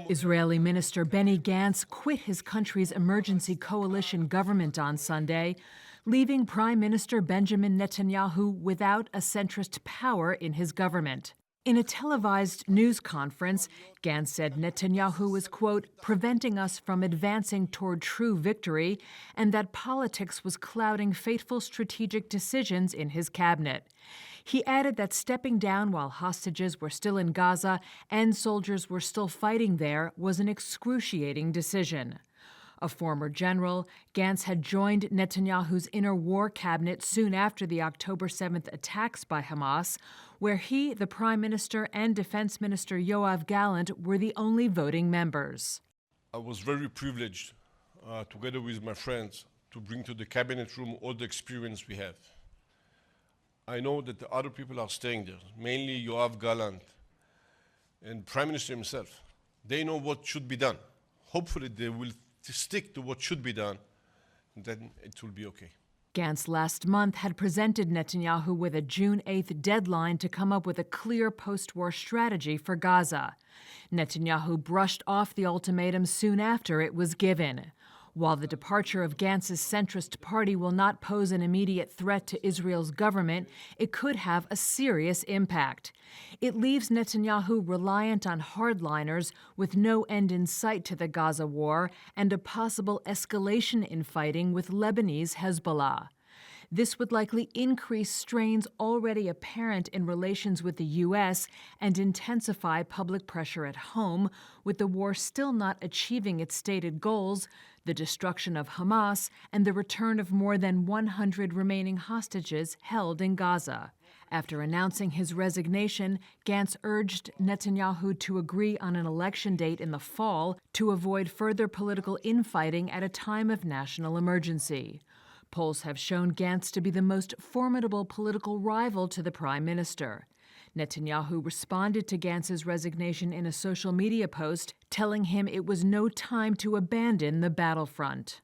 Israeli Minister Benny Gantz quit his country's emergency coalition government on Sunday, leaving Prime Minister Benjamin Netanyahu without a centrist power in his government. In a televised news conference, Gantz said Netanyahu was, quote, preventing us from advancing toward true victory, and that politics was clouding fateful strategic decisions in his cabinet. He added that stepping down while hostages were still in Gaza and soldiers were still fighting there was an excruciating decision. A former general, Gantz had joined Netanyahu's inner war cabinet soon after the October 7th attacks by Hamas, where he, the Prime Minister, and Defense Minister Yoav Gallant were the only voting members. I was very privileged, together with my friends, to bring to the cabinet room all the experience we have. I know that the other people are staying there, mainly Yoav Gallant and Prime Minister himself. They know what should be done. Hopefully they will stick to what should be done, and then it will be okay. Gantz last month had presented Netanyahu with a June 8th deadline to come up with a clear post-war strategy for Gaza. Netanyahu brushed off the ultimatum soon after it was given. While the departure of Gantz's centrist party will not pose an immediate threat to Israel's government, it could have a serious impact. It leaves Netanyahu reliant on hardliners with no end in sight to the Gaza war and a possible escalation in fighting with Lebanese Hezbollah. This would likely increase strains already apparent in relations with the U.S. and intensify public pressure at home, with the war still not achieving its stated goals, the destruction of Hamas, and the return of more than 100 remaining hostages held in Gaza. After announcing his resignation, Gantz urged Netanyahu to agree on an election date in the fall to avoid further political infighting at a time of national emergency. Polls have shown Gantz to be the most formidable political rival to the Prime Minister. Netanyahu responded to Gantz's resignation in a social media post, telling him it was no time to abandon the battlefront.